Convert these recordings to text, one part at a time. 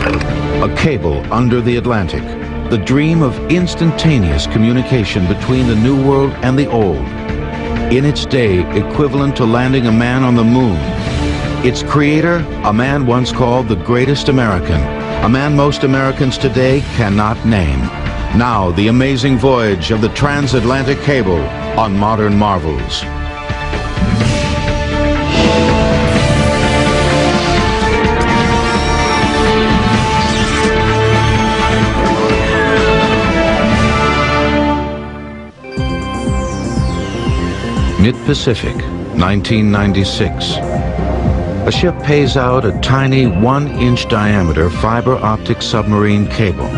A cable under the Atlantic, the dream of instantaneous communication between the New World and the Old. In its day, equivalent to landing a man on the moon. Its creator, a man once called the greatest American, a man most Americans today cannot name. Now, the amazing voyage of the Transatlantic cable on Modern Marvels. Mid-Pacific, 1996. A ship pays out a tiny 1-inch diameter fiber optic submarine cable.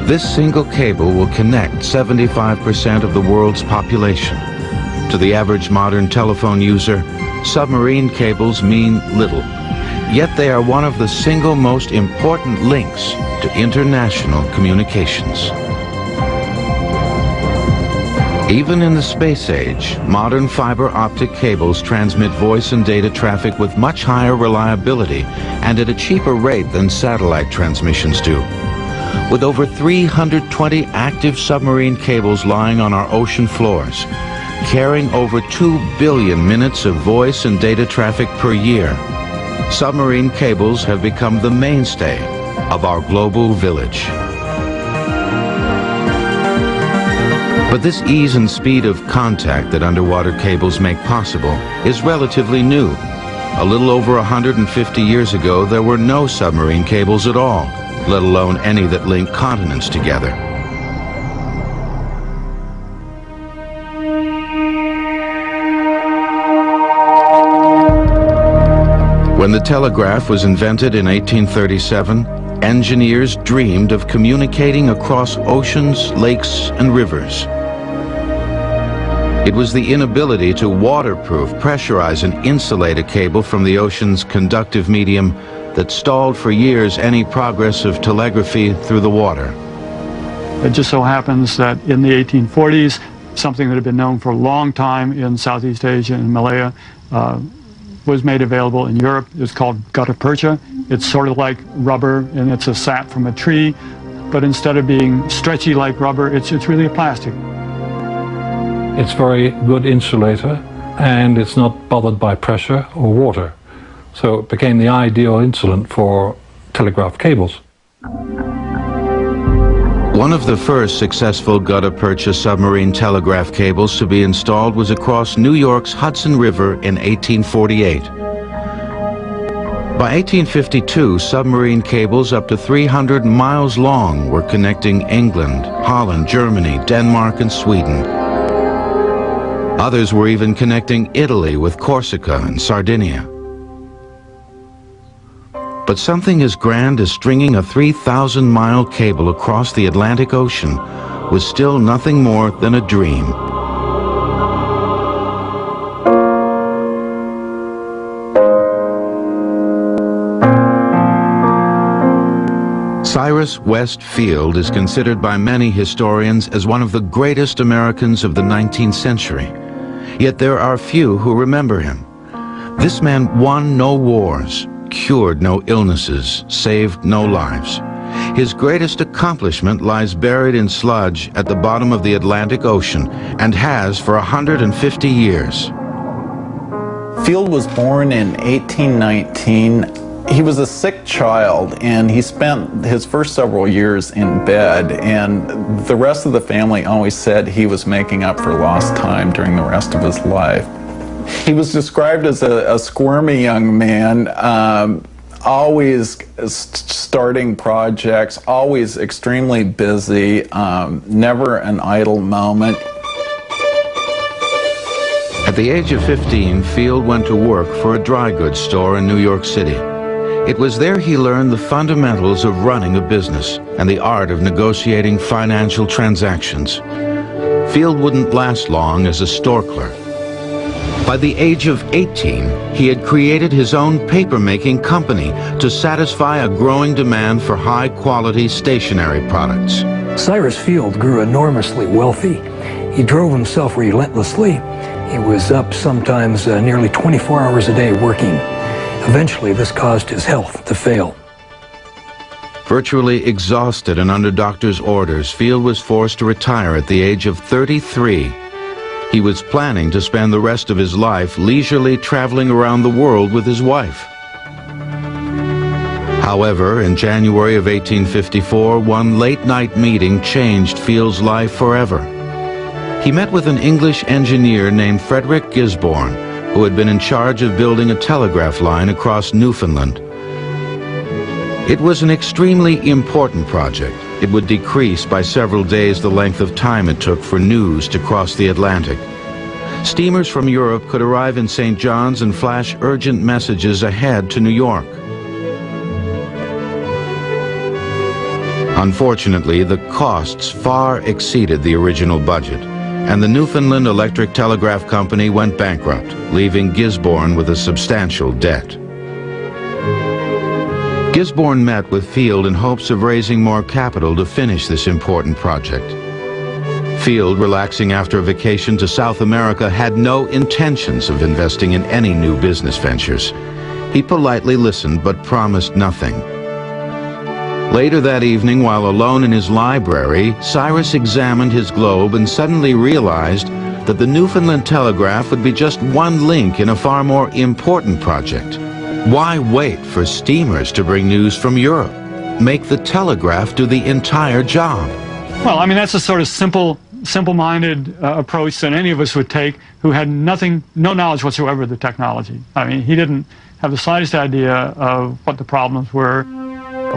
This single cable will connect 75% of the world's population. To the average modern telephone user, submarine cables mean little. Yet they are one of the single most important links to international communications. Even in the space age, modern fiber optic cables transmit voice and data traffic with much higher reliability and at a cheaper rate than satellite transmissions do. With over 320 active submarine cables lying on our ocean floors, carrying over 2 billion minutes of voice and data traffic per year, submarine cables have become the mainstay of our global village. But this ease and speed of contact that underwater cables make possible is relatively new. A little over 150 years ago, there were no submarine cables at all, let alone any that link continents together. When the telegraph was invented in 1837, engineers dreamed of communicating across oceans, lakes, and rivers. It was the inability to waterproof, pressurize, and insulate a cable from the ocean's conductive medium that stalled for years any progress of telegraphy through the water. It just so happens that in the 1840s, something that had been known for a long time in Southeast Asia and Malaya was made available in Europe. It's called gutta percha. It's sort of like rubber, and it's a sap from a tree, but instead of being stretchy like rubber, it's really a plastic. It's very good insulator, and it's not bothered by pressure or water. So it became the ideal insulant for telegraph cables. One of the first successful gutta percha submarine telegraph cables to be installed was across New York's Hudson River in 1848. By 1852, submarine cables up to 300 miles long were connecting England, Holland, Germany, Denmark, and Sweden. Others were even connecting Italy with Corsica and Sardinia. But something as grand as stringing a 3,000-mile cable across the Atlantic Ocean was still nothing more than a dream. Cyrus West Field is considered by many historians as one of the greatest Americans of the 19th century. Yet there are few who remember him. This man won no wars, cured no illnesses, saved no lives. His greatest accomplishment lies buried in sludge at the bottom of the Atlantic Ocean and has for 150 years. Field was born in 1819. He was a sick child, and he spent his first several years in bed, and the rest of the family always said he was making up for lost time during the rest of his life. He was described as a squirmy young man, always starting projects, always extremely busy, never an idle moment. At the age of 15, Field went to work for a dry goods store in New York City. It was there he learned the fundamentals of running a business and the art of negotiating financial transactions. Field wouldn't last long as a store clerk. By the age of 18, he had created his own paper-making company to satisfy a growing demand for high-quality stationery products. Cyrus Field grew enormously wealthy. He drove himself relentlessly. He was up sometimes nearly 24 hours a day working. Eventually, this caused his health to fail. Virtually exhausted and under doctor's orders, Field was forced to retire at the age of 33. He was planning to spend the rest of his life leisurely traveling around the world with his wife. However, in January of 1854, one late-night meeting changed Field's life forever. He met with an English engineer named Frederick Gisborne, who had been in charge of building a telegraph line across Newfoundland. It was an extremely important project. It would decrease by several days the length of time it took for news to cross the Atlantic. Steamers from Europe could arrive in St. John's and flash urgent messages ahead to New York. Unfortunately, the costs far exceeded the original budget, and the Newfoundland Electric Telegraph Company went bankrupt, leaving Gisborne with a substantial debt. Gisborne met with Field in hopes of raising more capital to finish this important project. Field, relaxing after a vacation to South America, had no intentions of investing in any new business ventures. He politely listened but promised nothing. Later that evening, while alone in his library, Cyrus examined his globe and suddenly realized that the Newfoundland Telegraph would be just one link in a far more important project. Why wait for steamers to bring news from Europe? Make the telegraph do the entire job. Well, I mean, that's a sort of simple-minded approach that any of us would take who had no knowledge whatsoever of the technology. I mean, he didn't have the slightest idea of what the problems were,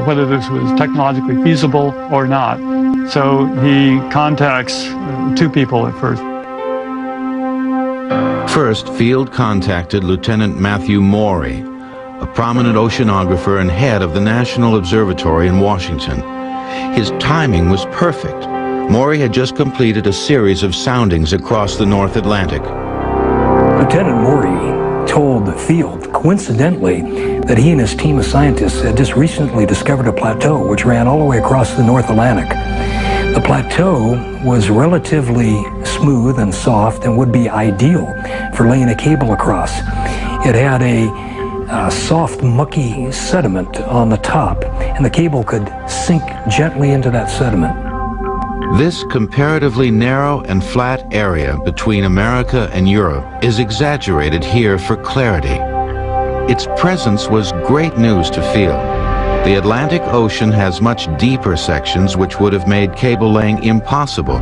whether this was technologically feasible or not. So he contacts two people at first. First, Field contacted Lieutenant Matthew Maury, a prominent oceanographer and head of the National Observatory in Washington. His timing was perfect. Maury had just completed a series of soundings across the North Atlantic. Lieutenant Maury told Field, coincidentally, that he and his team of scientists had just recently discovered a plateau which ran all the way across the North Atlantic. The plateau was relatively smooth and soft and would be ideal for laying a cable across. It had a soft, mucky sediment on the top, and the cable could sink gently into that sediment. This comparatively narrow and flat area between America and Europe is exaggerated here for clarity. Its presence was great news to Field. The Atlantic Ocean has much deeper sections which would have made cable laying impossible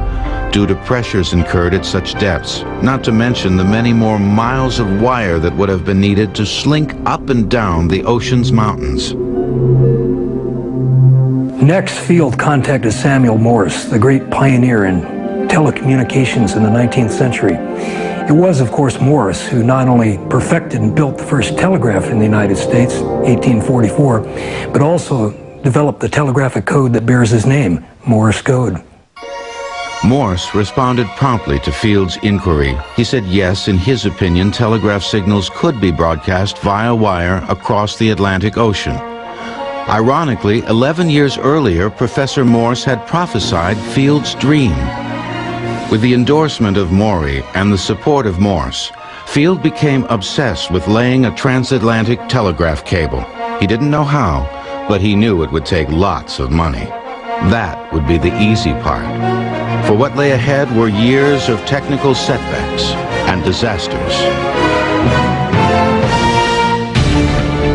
due to pressures incurred at such depths, not to mention the many more miles of wire that would have been needed to slink up and down the ocean's mountains. Next, Field contacted Samuel Morse, the great pioneer in telecommunications in the 19th century. It was, of course, Morse who not only perfected and built the first telegraph in the United States, 1844, but also developed the telegraphic code that bears his name, Morse code. Morse responded promptly to Field's inquiry. He said yes, in his opinion, telegraph signals could be broadcast via wire across the Atlantic Ocean. Ironically, 11 years earlier, Professor Morse had prophesied Field's dream. With the endorsement of Maury and the support of Morse, Field became obsessed with laying a transatlantic telegraph cable. He didn't know how, but he knew it would take lots of money. That would be the easy part. For what lay ahead were years of technical setbacks and disasters.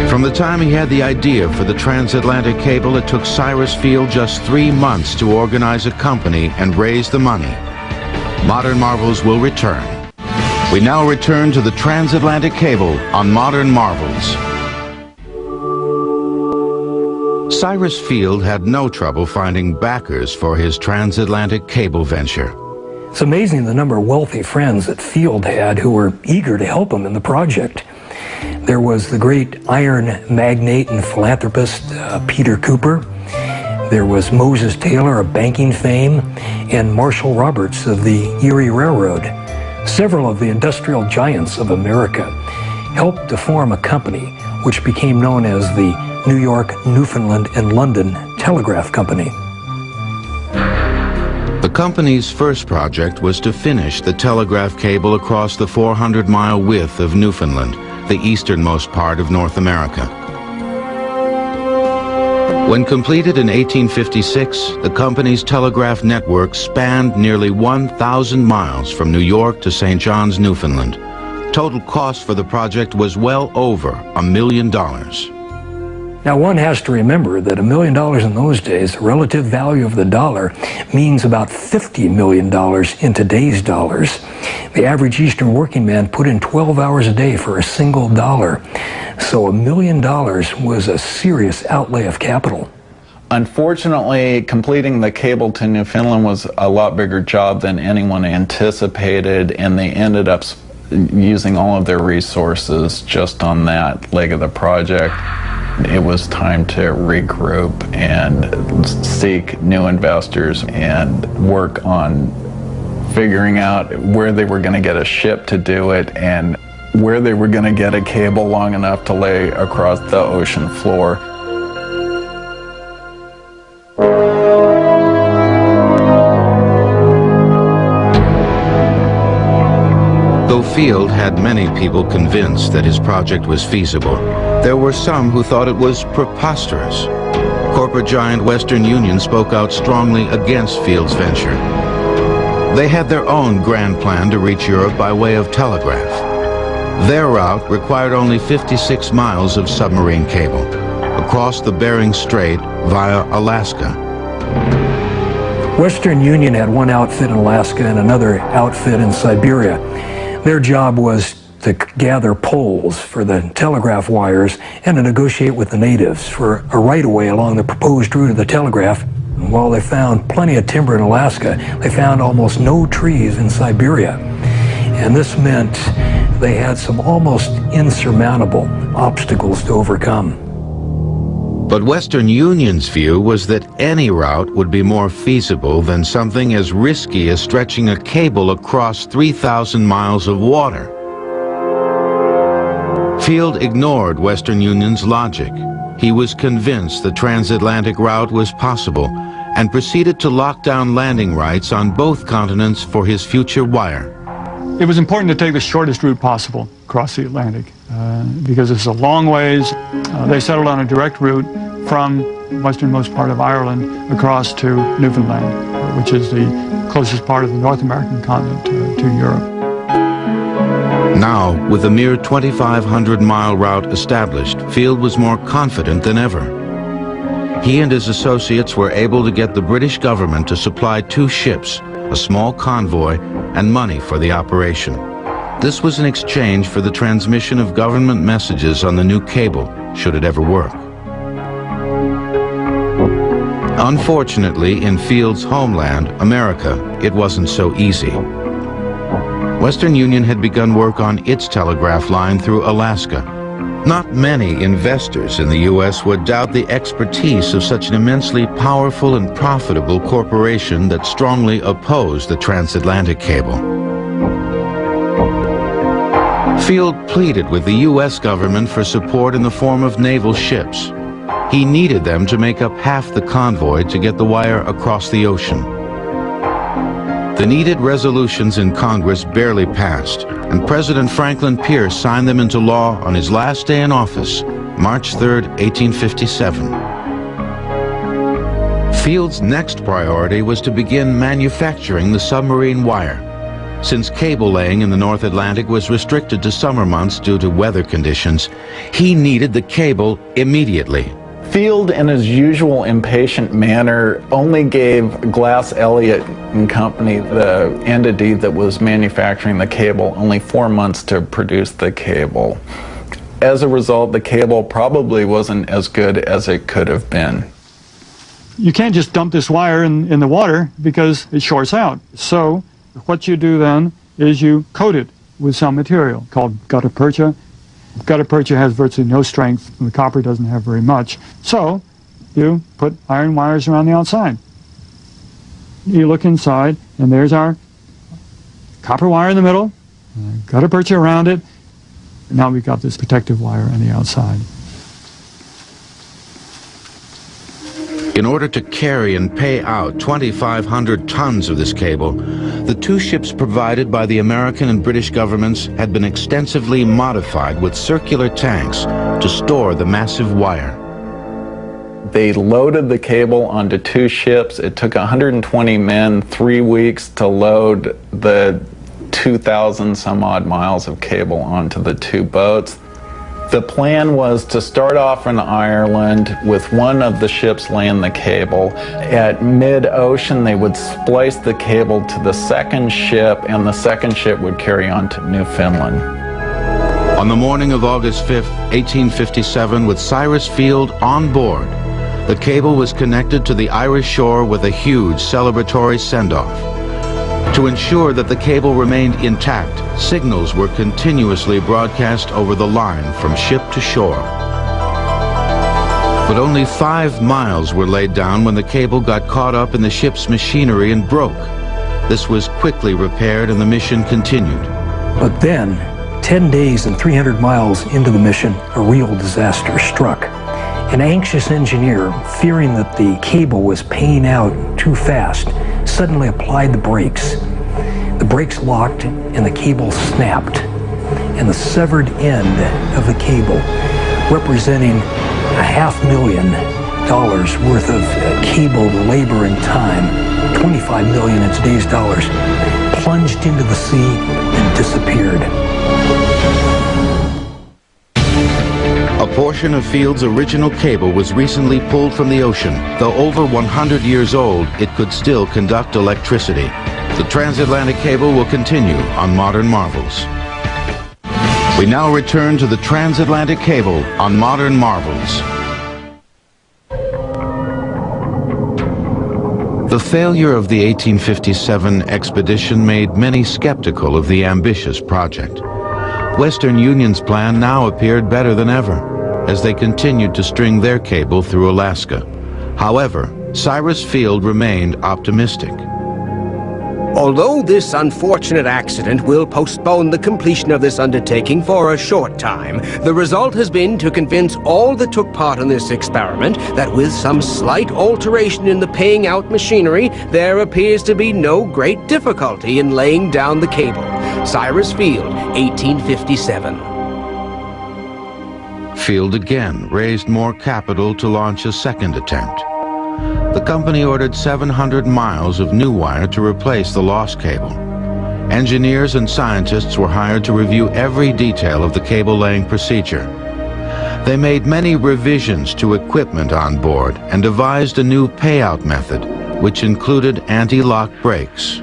From the time he had the idea for the transatlantic cable, it took Cyrus Field just 3 months to organize a company and raise the money. Modern Marvels will return. We now return to the transatlantic cable on Modern Marvels. Cyrus Field had no trouble finding backers for his transatlantic cable venture. It's amazing the number of wealthy friends that Field had who were eager to help him in the project. There was the great iron magnate and philanthropist Peter Cooper. There was Moses Taylor of banking fame, and Marshall Roberts of the Erie Railroad. Several of the industrial giants of America helped to form a company which became known as the New York, Newfoundland, and London Telegraph Company. The company's first project was to finish the telegraph cable across the 400-mile width of Newfoundland, the easternmost part of North America. When completed in 1856, the company's telegraph network spanned nearly 1,000 miles from New York to St. John's, Newfoundland. Total cost for the project was well over $1 million. Now, one has to remember that $1 million in those days, the relative value of the dollar, means about $50 million in today's dollars. The average Eastern working man put in 12 hours a day for a single dollar. So $1 million was a serious outlay of capital. Unfortunately, completing the cable to Newfoundland was a lot bigger job than anyone anticipated, and they ended up using all of their resources just on that leg of the project. It was time to regroup and seek new investors and work on figuring out where they were going to get a ship to do it and where they were going to get a cable long enough to lay across the ocean floor. Though Field had many people convinced that his project was feasible, there were some who thought it was preposterous. Corporate giant Western Union spoke out strongly against Field's venture. They had their own grand plan to reach Europe by way of telegraph. Their route required only 56 miles of submarine cable across the Bering Strait via Alaska. Western Union had one outfit in Alaska and another outfit in Siberia. Their job was to gather poles for the telegraph wires and to negotiate with the natives for a right-of-way along the proposed route of the telegraph. And while they found plenty of timber in Alaska, they found almost no trees in Siberia. And this meant they had some almost insurmountable obstacles to overcome. But Western Union's view was that any route would be more feasible than something as risky as stretching a cable across 3,000 miles of water. Field ignored Western Union's logic. He was convinced the transatlantic route was possible and proceeded to lock down landing rights on both continents for his future wire. It was important to take the shortest route possible across the Atlantic because it's a long ways. They settled on a direct route from the westernmost part of Ireland across to Newfoundland, which is the closest part of the North American continent to Europe. Now, with a mere 2,500-mile route established, Field was more confident than ever. He and his associates were able to get the British government to supply 2 ships, a small convoy, and money for the operation. This was in exchange for the transmission of government messages on the new cable, should it ever work. Unfortunately, in Field's homeland, America, it wasn't so easy. Western Union had begun work on its telegraph line through Alaska. Not many investors in the U.S. would doubt the expertise of such an immensely powerful and profitable corporation that strongly opposed the transatlantic cable. Field pleaded with the U.S. government for support in the form of naval ships. He needed them to make up half the convoy to get the wire across the ocean. The needed resolutions in Congress barely passed, and President Franklin Pierce signed them into law on his last day in office, March 3, 1857. Field's next priority was to begin manufacturing the submarine wire. Since cable laying in the North Atlantic was restricted to summer months due to weather conditions, he needed the cable immediately. Field, in his usual impatient manner, only gave Glass Elliott and Company, the entity that was manufacturing the cable, only 4 months to produce the cable. As a result, the cable probably wasn't as good as it could have been. You can't just dump this wire in the water because it shorts out. So what you do then is you coat it with some material called gutta percha. Gutta percha has virtually no strength, and the copper doesn't have very much. So you put iron wires around the outside. You look inside, and there's our copper wire in the middle, gutta percha around it. And now we've got this protective wire on the outside. In order to carry and pay out 2,500 tons of this cable, the 2 ships provided by the American and British governments had been extensively modified with circular tanks to store the massive wire. They loaded the cable onto 2 ships. It took 120 men 3 weeks to load the 2,000 some odd miles of cable onto the 2 boats. The plan was to start off in Ireland with one of the ships laying the cable. At mid-ocean, they would splice the cable to the second ship, and the second ship would carry on to Newfoundland. On the morning of August 5th, 1857, with Cyrus Field on board, the cable was connected to the Irish shore with a huge celebratory send-off. To ensure that the cable remained intact, signals were continuously broadcast over the line from ship to shore. But only 5 miles were laid down when the cable got caught up in the ship's machinery and broke. This was quickly repaired and the mission continued. But then, 10 days and 300 miles into the mission, a real disaster struck. An anxious engineer, fearing that the cable was paying out too fast, suddenly applied the brakes. The brakes locked and the cable snapped. And the severed end of the cable, representing $500,000 worth of cable labor and time, 25 million in today's dollars, plunged into the sea and disappeared. A portion of Field's original cable was recently pulled from the ocean. Though over 100 years old, it could still conduct electricity. The transatlantic cable will continue on Modern Marvels. We now return to the transatlantic cable on Modern Marvels. The failure of the 1857 expedition made many skeptical of the ambitious project. Western Union's plan now appeared better than ever, as they continued to string their cable through Alaska. However, Cyrus Field remained optimistic. Although this unfortunate accident will postpone the completion of this undertaking for a short time, the result has been to convince all that took part in this experiment that with some slight alteration in the paying out machinery, there appears to be no great difficulty in laying down the cable. Cyrus Field, 1857. Field again raised more capital to launch a second attempt. The company ordered 700 miles of new wire to replace the lost cable. Engineers and scientists were hired to review every detail of the cable laying procedure. They made many revisions to equipment on board and devised a new payout method, which included anti-lock brakes.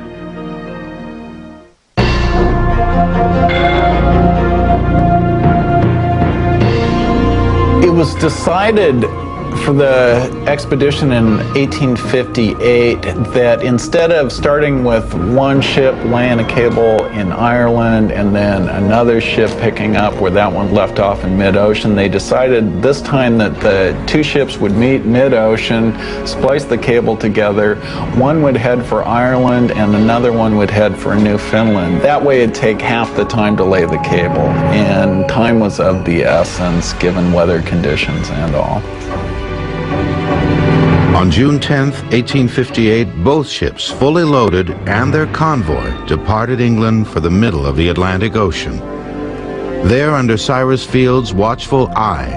It was decided for the expedition in 1858 that instead of starting with one ship laying a cable in Ireland and then another ship picking up where that one left off in mid-ocean, they decided this time that the 2 ships would meet mid-ocean, splice the cable together. One would head for Ireland and another one would head for Newfoundland. That way it'd take half the time to lay the cable, and time was of the essence given weather conditions and all. On June 10, 1858, both ships, fully loaded, and their convoy departed England for the middle of the Atlantic Ocean. There, under Cyrus Field's watchful eye,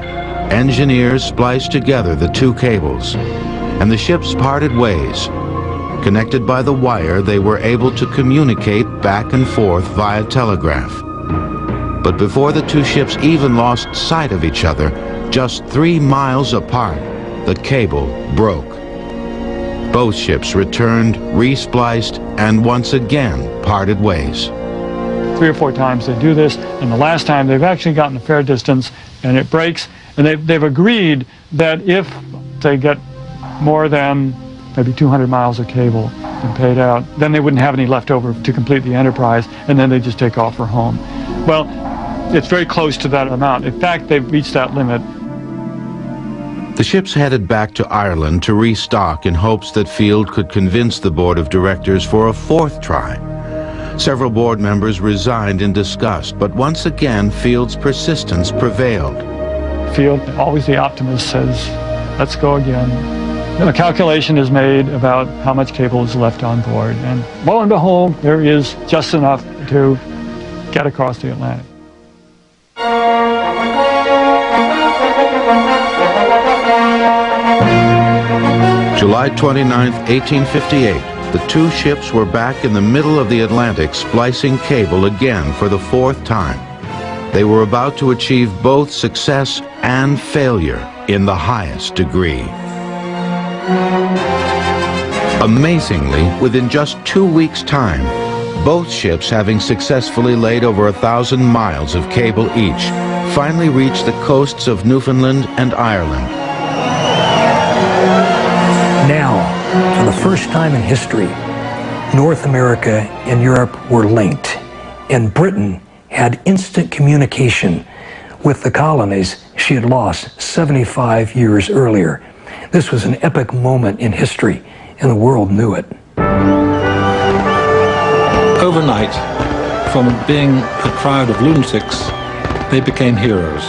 engineers spliced together the 2 cables, and the ships parted ways. Connected by the wire, they were able to communicate back and forth via telegraph. But before the 2 ships even lost sight of each other, just 3 miles apart, the cable broke. Both ships returned, respliced, and once again parted ways. 3 or 4 times they do this, and the last time they've actually gotten a fair distance and it breaks, and they've agreed that if they get more than maybe 200 miles of cable and paid out, then they wouldn't have any left over to complete the enterprise, and then they just take off for home. Well, it's very close to that amount. In fact, they've reached that limit. The ships headed back to Ireland to restock in hopes that Field could convince the board of directors for a 4th try. Several board members resigned in disgust, but once again Field's persistence prevailed. Field, always the optimist, says, let's go again. A calculation is made about how much cable is left on board, and lo and behold, there is just enough to get across the Atlantic. July 29, 1858, the two ships were back in the middle of the Atlantic splicing cable again for the fourth time. They were about to achieve both success and failure in the highest degree. Amazingly, within just 2 weeks' time, both ships, having successfully laid over 1,000 miles of cable each, finally reached the coasts of Newfoundland and Ireland. Now, for the first time in history, North America and Europe were linked, and Britain had instant communication with the colonies she had lost 75 years earlier. This was an epic moment in history, and the world knew it. Overnight, from being a crowd of lunatics, they became heroes.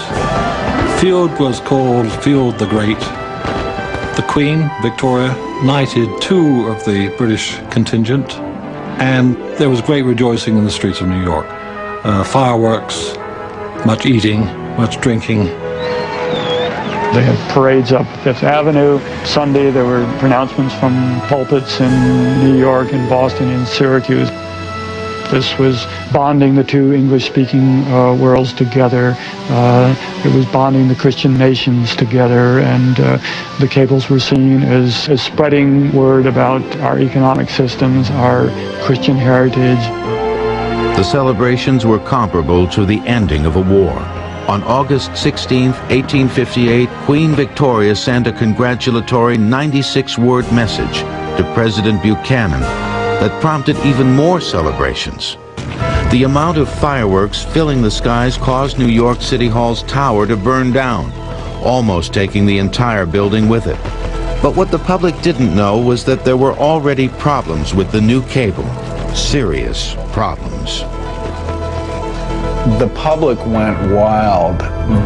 Field was called Field the Great. The Queen, Victoria, knighted 2 of the British contingent, and there was great rejoicing in the streets of New York. Fireworks, much eating, much drinking. They had parades up Fifth Avenue. Sunday there were pronouncements from pulpits in New York and Boston and Syracuse. This was bonding the two English-speaking worlds together. It was bonding the Christian nations together, and the cables were seen as spreading word about our economic systems, our Christian heritage. The celebrations were comparable to the ending of a war. On August 16, 1858, Queen Victoria sent a congratulatory 96-word message to President Buchanan that prompted even more celebrations. The amount of fireworks filling the skies caused New York City Hall's tower to burn down, almost taking the entire building with it. But what the public didn't know was that there were already problems with the new cable. Serious problems. The public went wild.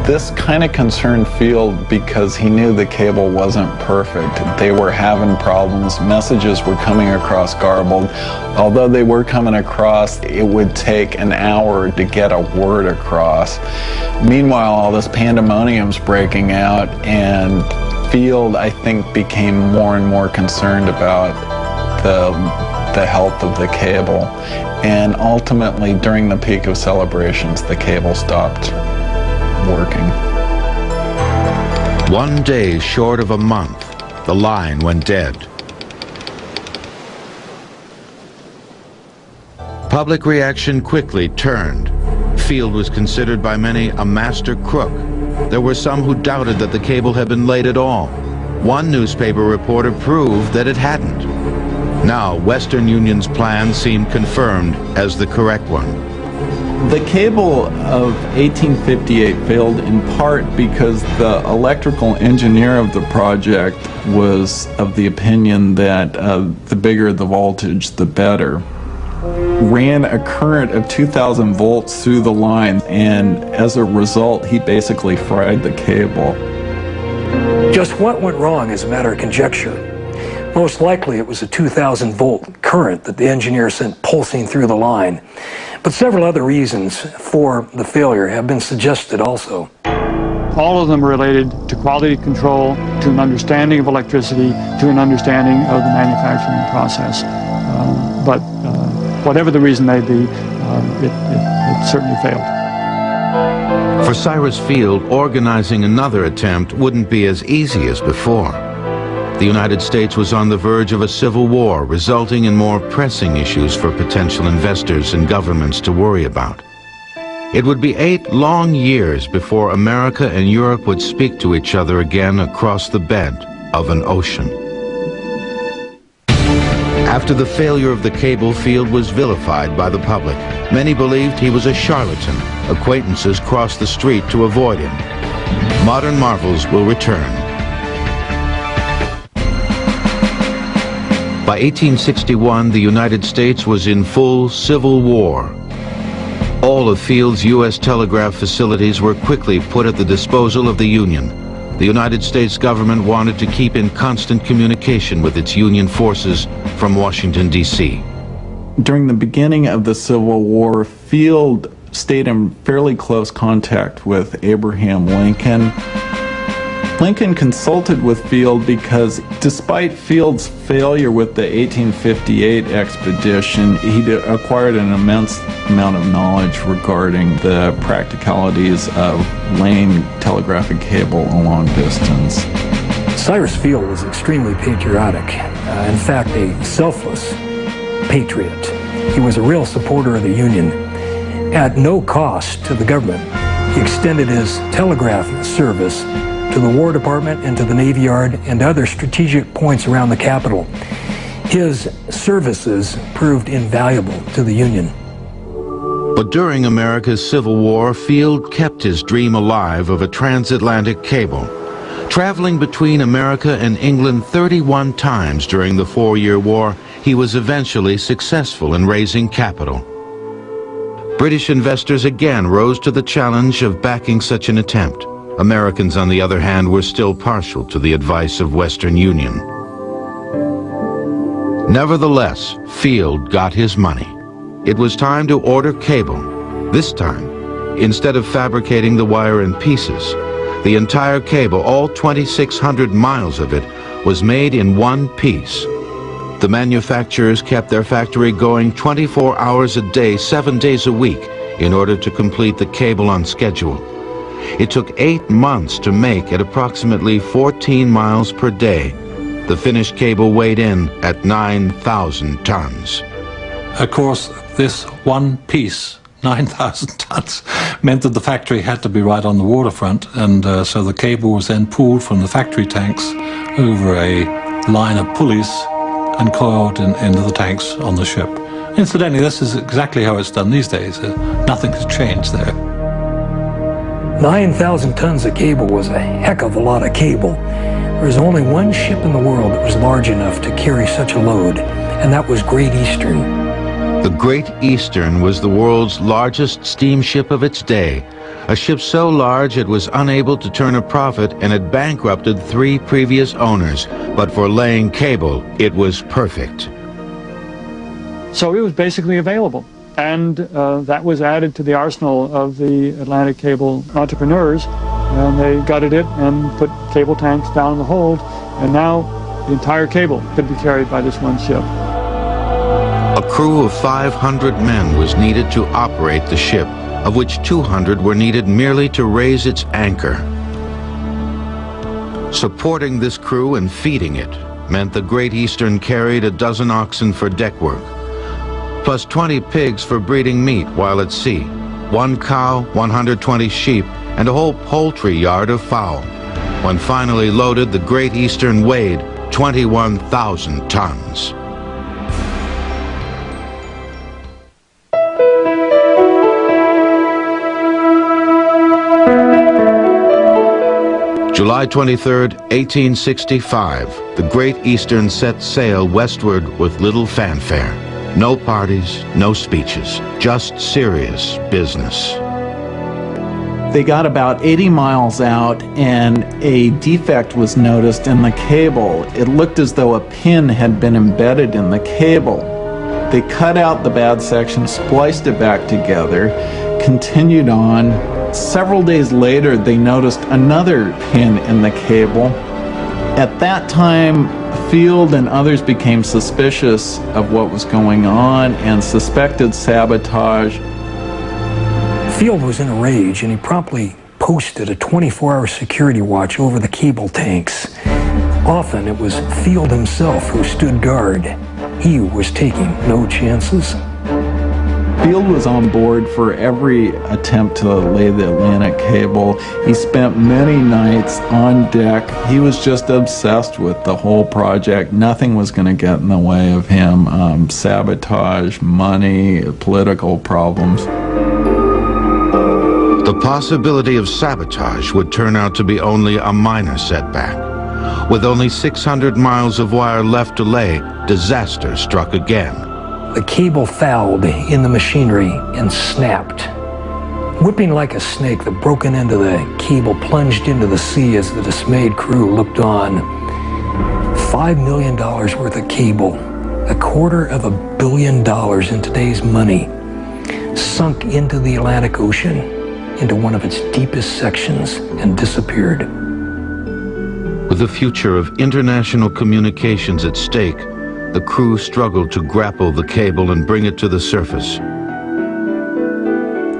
This kind of concerned Field because he knew the cable wasn't perfect. They were having problems. Messages were coming across garbled. Although they were coming across, it would take an hour to get a word across. Meanwhile, all this pandemonium's breaking out, and Field, I think, became more and more concerned about the health of the cable. And ultimately, during the peak of celebrations, the cable stopped working. 1 day short of a month, the line went dead. Public reaction quickly turned. Field was considered by many a master crook. There were some who doubted that the cable had been laid at all. One newspaper reporter proved that it hadn't. Now, Western Union's plan seemed confirmed as the correct one. The cable of 1858 failed in part because the electrical engineer of the project was of the opinion that the bigger the voltage, the better. Ran a current of 2,000 volts through the line, and as a result, he basically fried the cable. Just what went wrong is a matter of conjecture. Most likely it was a 2,000 volt current that the engineer sent pulsing through the line. But several other reasons for the failure have been suggested also. All of them related to quality control, to an understanding of electricity, to an understanding of the manufacturing process. But whatever the reason may be, it certainly failed. For Cyrus Field, organizing another attempt wouldn't be as easy as before. The United States was on the verge of a civil war, resulting in more pressing issues for potential investors and governments to worry about. It would be 8 long years before America and Europe would speak to each other again across the bed of an ocean. After the failure of the cable, Field was vilified by the public. Many believed he was a charlatan. Acquaintances crossed the street to avoid him. Modern Marvels will return. By 1861, the United States was in full civil war. All of Field's U.S. telegraph facilities were quickly put at the disposal of the Union. The United States government wanted to keep in constant communication with its Union forces from Washington, D.C. During the beginning of the Civil War, Field stayed in fairly close contact with Abraham Lincoln. Lincoln consulted with Field because despite Field's failure with the 1858 expedition, he acquired an immense amount of knowledge regarding the practicalities of laying telegraphic cable a long distance. Cyrus Field was extremely patriotic, in fact, a selfless patriot. He was a real supporter of the Union. At no cost to the government, he extended his telegraph service to the War Department and to the Navy Yard and other strategic points around the capital. His services proved invaluable to the Union. But during America's Civil War, Field kept his dream alive of a transatlantic cable. Traveling between America and England 31 times during the 4-year war, he was eventually successful in raising capital. British investors again rose to the challenge of backing such an attempt. Americans, on the other hand, were still partial to the advice of Western Union. Nevertheless, Field got his money. It was time to order cable. This time, instead of fabricating the wire in pieces, the entire cable, all 2,600 miles of it, was made in one piece. The manufacturers kept their factory going 24 hours a day, 7 days a week, in order to complete the cable on schedule. It took 8 months to make at approximately 14 miles per day. The finished cable weighed in at 9,000 tons. Of course, this one piece, 9,000 tons, meant that the factory had to be right on the waterfront, and so the cable was then pulled from the factory tanks over a line of pulleys and coiled into the tanks on the ship. Incidentally, this is exactly how it's done these days. Nothing has changed there. 9,000 tons of cable was a heck of a lot of cable. There was only one ship in the world that was large enough to carry such a load, and that was Great Eastern. The Great Eastern was the world's largest steamship of its day, a ship so large it was unable to turn a profit and had bankrupted 3 previous owners, but for laying cable, it was perfect. So it was basically available. And that was added to the arsenal of the Atlantic cable entrepreneurs, and they gutted it and put cable tanks down in the hold, and now the entire cable could be carried by this one ship. A crew of 500 men was needed to operate the ship, of which 200 were needed merely to raise its anchor. Supporting this crew and feeding it meant the Great Eastern carried a dozen oxen for deck work, plus 20 pigs for breeding meat while at sea, 1 cow, 120 sheep, and a whole poultry yard of fowl. When finally loaded, the Great Eastern weighed 21,000 tons. July 23, 1865, the Great Eastern set sail westward with little fanfare. No parties, no speeches, just serious business. They got about 80 miles out and a defect was noticed in the cable. It looked as though a pin had been embedded in the cable. They cut out the bad section, spliced it back together, continued on. Several days later, they noticed another pin in the cable. At that time, Field and others became suspicious of what was going on and suspected sabotage. Field was in a rage, and he promptly posted a 24-hour security watch over the cable tanks. Often it was Field himself who stood guard. He was taking no chances. Field was on board for every attempt to lay the Atlantic cable. He spent many nights on deck. He was just obsessed with the whole project. Nothing was going to get in the way of him. Sabotage, money, political problems. The possibility of sabotage would turn out to be only a minor setback. With only 600 miles of wire left to lay, disaster struck again. The cable fouled in the machinery and snapped. Whipping like a snake, the broken end of the cable plunged into the sea as the dismayed crew looked on. $5 million worth of cable, $250 million in today's money, sunk into the Atlantic Ocean, into one of its deepest sections, and disappeared. With the future of international communications at stake, the crew struggled to grapple the cable and bring it to the surface.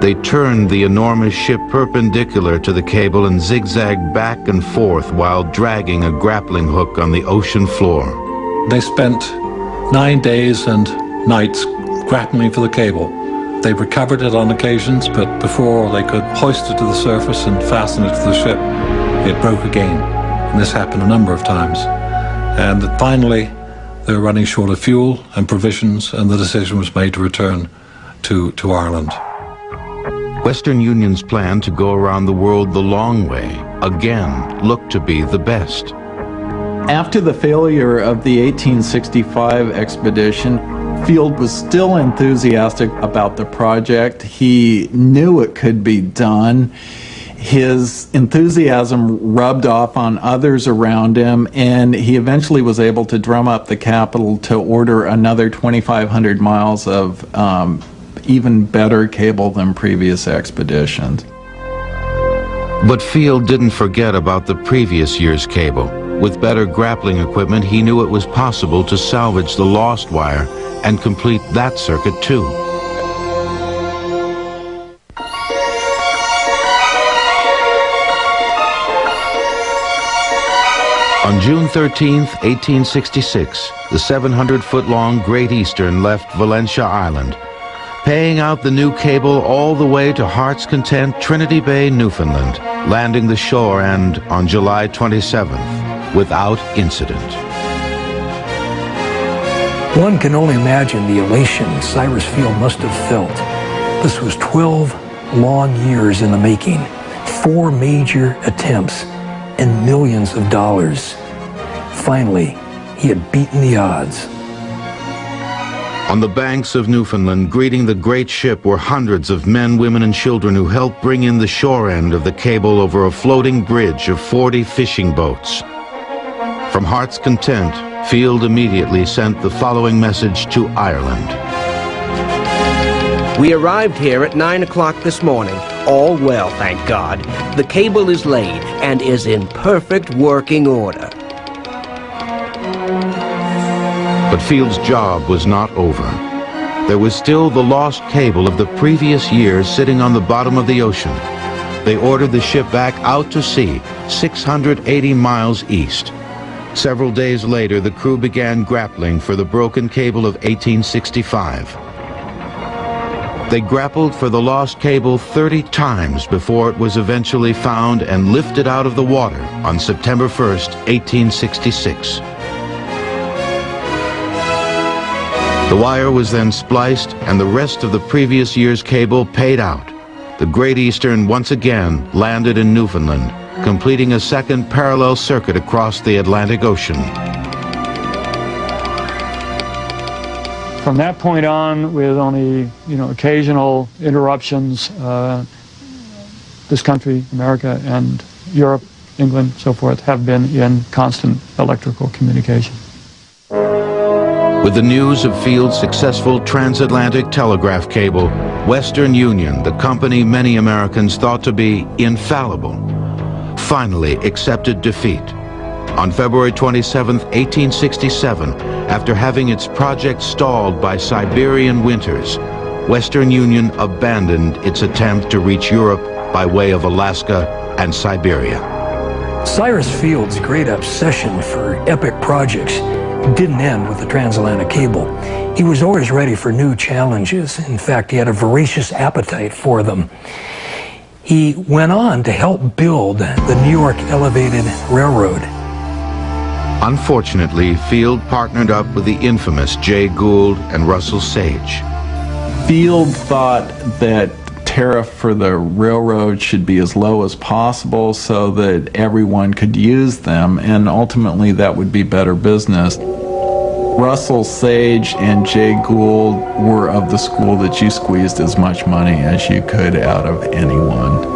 They turned the enormous ship perpendicular to the cable and zigzagged back and forth while dragging a grappling hook on the ocean floor. They spent 9 days and nights grappling for the cable. They recovered it on occasions, but before they could hoist it to the surface and fasten it to the ship, it broke again. And this happened a number of times. And finally, they were running short of fuel and provisions, and the decision was made to return to Ireland. Western Union's plan to go around the world the long way again looked to be the best. After the failure of the 1865 expedition, Field was still enthusiastic about the project. He knew it could be done. His enthusiasm rubbed off on others around him, and he eventually was able to drum up the capital to order another 2,500 miles of even better cable than previous expeditions. But Field didn't forget about the previous year's cable. With better grappling equipment, he knew it was possible to salvage the lost wire and complete that circuit too. On June 13, 1866, the 700-foot-long Great Eastern left Valentia Island, paying out the new cable all the way to Heart's Content, Trinity Bay, Newfoundland, landing the shore and on July 27th, without incident. One can only imagine the elation Cyrus Field must have felt. This was 12 long years in the making, 4 major attempts, and millions of dollars. Finally, he had beaten the odds. On the banks of Newfoundland, greeting the great ship were hundreds of men, women, and children who helped bring in the shore end of the cable over a floating bridge of 40 fishing boats. From Heart's Content, Field immediately sent the following message to Ireland. We arrived here at 9 o'clock this morning. All well, thank God. The cable is laid and is in perfect working order. But Field's job was not over. There was still the lost cable of the previous year sitting on the bottom of the ocean. They ordered the ship back out to sea, 680 miles east. Several days later, the crew began grappling for the broken cable of 1865. They grappled for the lost cable 30 times before it was eventually found and lifted out of the water on September 1st, 1866. The wire was then spliced and the rest of the previous year's cable paid out. The Great Eastern once again landed in Newfoundland, completing a second parallel circuit across the Atlantic Ocean. From that point on, with only occasional interruptions, this country, America, and Europe, England, so forth, have been in constant electrical communication. With the news of Field's successful transatlantic telegraph cable, Western Union, the company many Americans thought to be infallible, finally accepted defeat. On February 27, 1867, after having its project stalled by Siberian winters, Western Union abandoned its attempt to reach Europe by way of Alaska and Siberia. Cyrus Field's great obsession for epic projects didn't end with the transatlantic cable. He was always ready for new challenges. In fact, he had a voracious appetite for them. He went on to help build the New York Elevated Railroad. Unfortunately, Field partnered up with the infamous Jay Gould and Russell Sage. Field thought that tariff for the railroad should be as low as possible so that everyone could use them, and ultimately that would be better business. Russell Sage and Jay Gould were of the school that you squeezed as much money as you could out of anyone.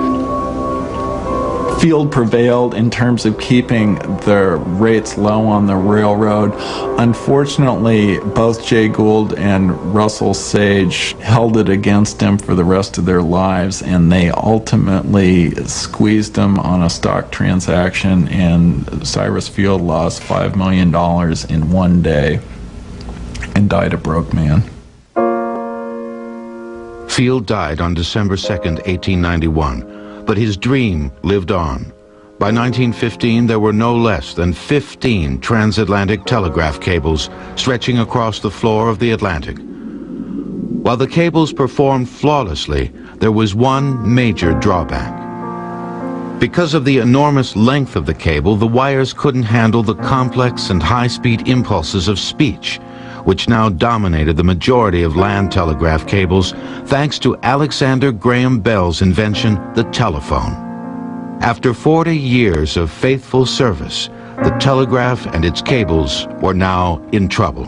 Field prevailed in terms of keeping the rates low on the railroad. Unfortunately, both Jay Gould and Russell Sage held it against him for the rest of their lives, and they ultimately squeezed him on a stock transaction, and Cyrus Field lost $5 million in one day and died a broke man. Field died on December 2nd, 1891. But his dream lived on. By 1915, there were no less than 15 transatlantic telegraph cables stretching across the floor of the Atlantic. While the cables performed flawlessly, there was one major drawback. Because of the enormous length of the cable, the wires couldn't handle the complex and high-speed impulses of speech, which now dominated the majority of land telegraph cables, thanks to Alexander Graham Bell's invention, the telephone. After 40 years of faithful service, the telegraph and its cables were now in trouble.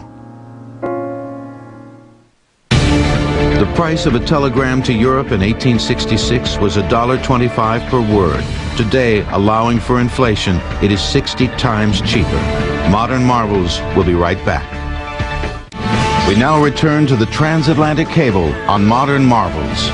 The price of a telegram to Europe in 1866 was $1.25 per word. Today, allowing for inflation, it is 60 times cheaper. Modern Marvels will be right back. We now return to the transatlantic cable on Modern Marvels.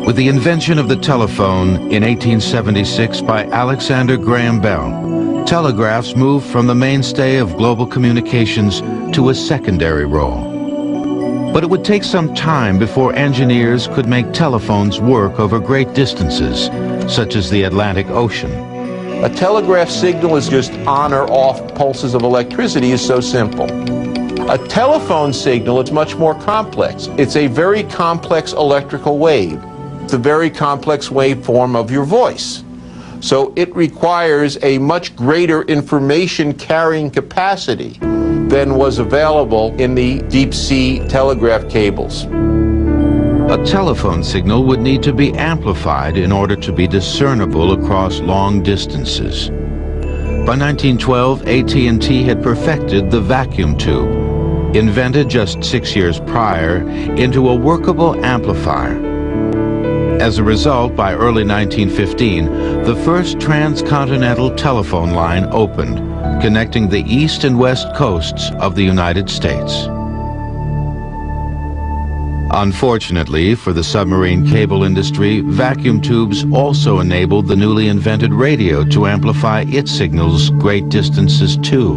With the invention of the telephone in 1876 by Alexander Graham Bell, telegraphs moved from the mainstay of global communications to a secondary role. But it would take some time before engineers could make telephones work over great distances, such as the Atlantic Ocean. A telegraph signal is just on or off pulses of electricity is so simple. A telephone signal is much more complex. It's a very complex electrical wave. It's a very complex waveform of your voice. So it requires a much greater information carrying capacity than was available in the deep sea telegraph cables. A telephone signal would need to be amplified in order to be discernible across long distances. By 1912, AT&T had perfected the vacuum tube, invented just 6 years prior, into a workable amplifier. As a result, by early 1915, the first transcontinental telephone line opened, connecting the east and west coasts of the United States. Unfortunately for the submarine cable industry, vacuum tubes also enabled the newly invented radio to amplify its signals great distances too.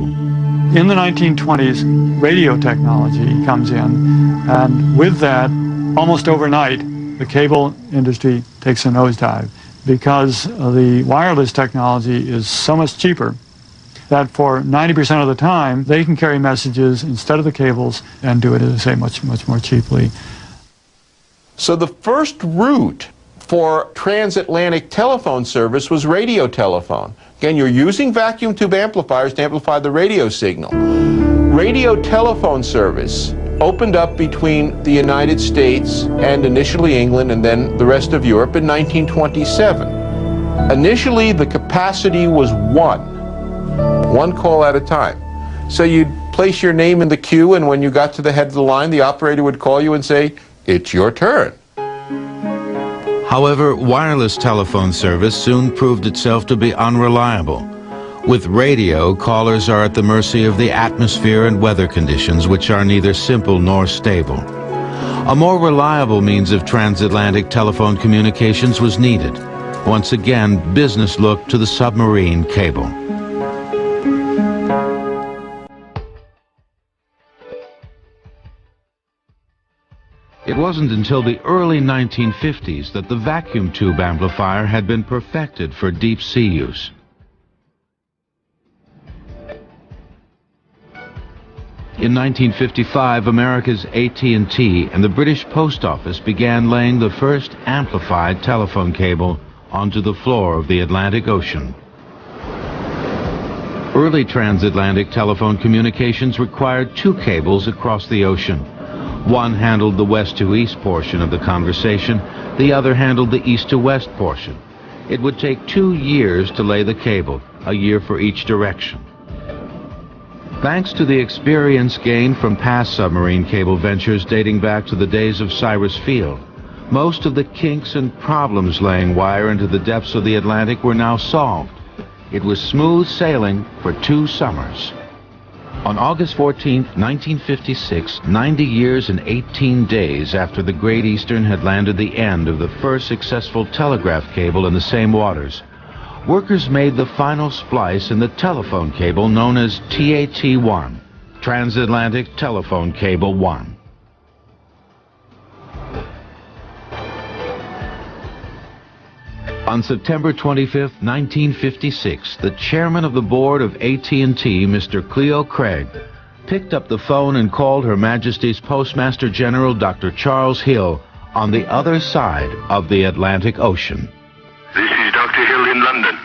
In the 1920s, radio technology comes in, and with that, almost overnight, the cable industry takes a nosedive because the wireless technology is so much cheaper that for 90% of the time, they can carry messages instead of the cables and do it, as I say, much more cheaply. So the first route for transatlantic telephone service was radio telephone. Again, you're using vacuum tube amplifiers to amplify the radio signal. Radio telephone service opened up between the United States and initially England and then the rest of Europe in 1927. Initially, the capacity was one call at a time. So you'd place your name in the queue, and when you got to the head of the line, the operator would call you and say, "It's your turn." However, wireless telephone service soon proved itself to be unreliable. With radio, callers are at the mercy of the atmosphere and weather conditions, which are neither simple nor stable. A more reliable means of transatlantic telephone communications was needed. Once again, business looked to the submarine cable. It wasn't until the early 1950s that the vacuum tube amplifier had been perfected for deep sea use. In 1955, America's AT&T and the British Post Office began laying the first amplified telephone cable onto the floor of the Atlantic Ocean. Early transatlantic telephone communications required two cables across the ocean. One handled the west to east portion of the conversation, the other handled the east to west portion. It would take 2 years to lay the cable, a year for each direction. Thanks to the experience gained from past submarine cable ventures dating back to the days of Cyrus Field, Most of the kinks and problems laying wire into the depths of the Atlantic were now solved. It was smooth sailing for 2 summers. On August 14, 1956, 90 years and 18 days after the Great Eastern had landed the end of the first successful telegraph cable in the same waters, workers made the final splice in the telephone cable known as TAT-1, Transatlantic Telephone Cable 1. On September 25, 1956, the chairman of the board of AT&T, Mr. Cleo Craig, picked up the phone and called Her Majesty's Postmaster General, Dr. Charles Hill, on the other side of the Atlantic Ocean. This is Dr. Hill in London.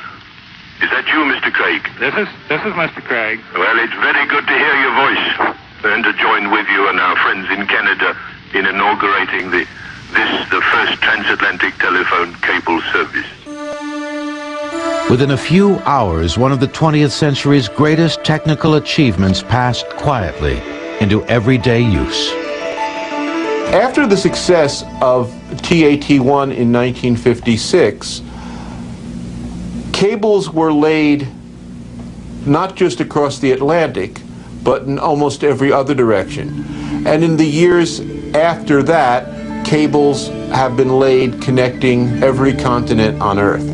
Is that you, Mr. Craig? This is Mr. Craig. Well, it's very good to hear your voice and to join with you and our friends in Canada in inaugurating the first transatlantic telephone cable service. Within a few hours, one of the 20th century's greatest technical achievements passed quietly into everyday use. After the success of TAT-1 in 1956, cables were laid not just across the Atlantic, but in almost every other direction. And in the years after that, cables have been laid connecting every continent on Earth.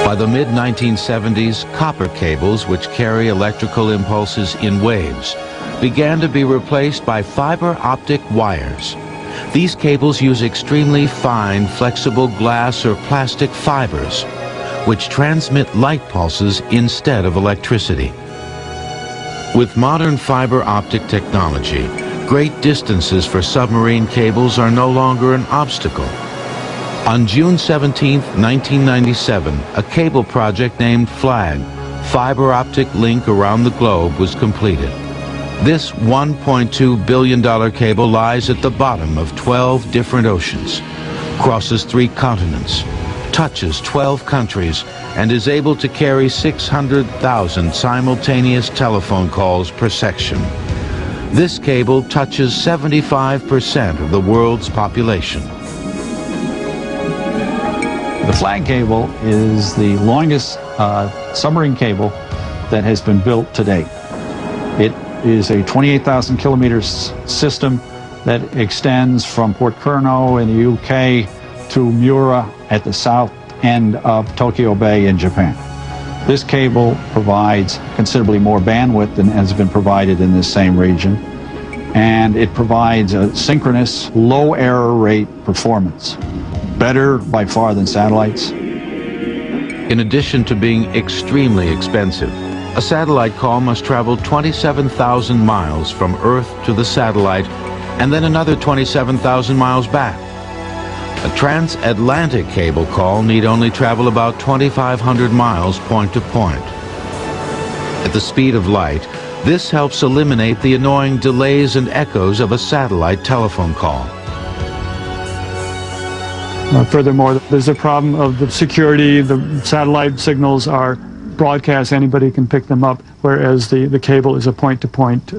By the mid-1970s, copper cables, which carry electrical impulses in waves, began to be replaced by fiber optic wires. These cables use extremely fine, flexible glass or plastic fibers, which transmit light pulses instead of electricity. With modern fiber optic technology, great distances for submarine cables are no longer an obstacle. On June 17, 1997, a cable project named FLAG, Fiber Optic Link Around the Globe, was completed. This $1.2 billion cable lies at the bottom of 12 different oceans, crosses 3 continents, touches 12 countries, and is able to carry 600,000 simultaneous telephone calls per section. This cable touches 75% of the world's population. The FLAG cable is the longest submarine cable that has been built to date. It is a 28,000 kilometers system that extends from Port Curno in the UK to Mura at the south end of Tokyo Bay in Japan. This cable provides considerably more bandwidth than has been provided in this same region, and it provides a synchronous, low error rate performance. Better by far than satellites. In addition to being extremely expensive, a satellite call must travel 27,000 miles from Earth to the satellite and then another 27,000 miles back. A transatlantic cable call need only travel about 2,500 miles point to point. At the speed of light, this helps eliminate the annoying delays and echoes of a satellite telephone call. Furthermore, there's a problem of the security. The satellite signals are broadcast, anybody can pick them up, whereas the cable is a point-to-point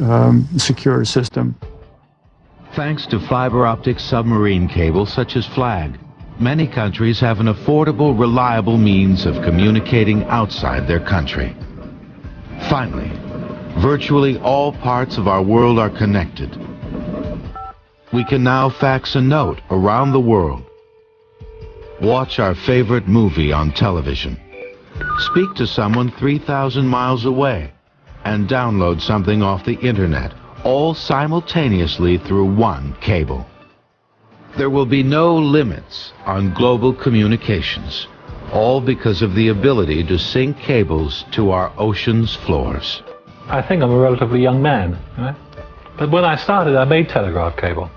secure system. Thanks to fiber optic submarine cables such as FLAG, many countries have an affordable, reliable means of communicating outside their country. Finally, virtually all parts of our world are connected. We can now fax a note around the world, watch our favorite movie on television, speak to someone 3,000 miles away, and download something off the internet, all simultaneously through one cable. There will be no limits on global communications, all because of the ability to sync cables to our ocean's floors. I think I'm a relatively young man, right? But when I started, I made telegraph cable.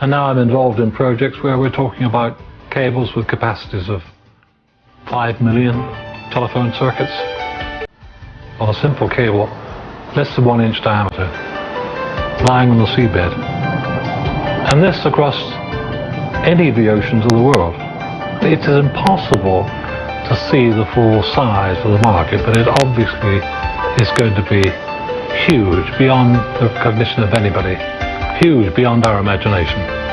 And now I'm involved in projects where we're talking about cables with capacities of 5 million telephone circuits on a simple cable, less than 1 inch diameter, lying on the seabed. And this across any of the oceans of the world. It is impossible to see the full size of the market, but it obviously is going to be huge, beyond the cognition of anybody, huge beyond our imagination.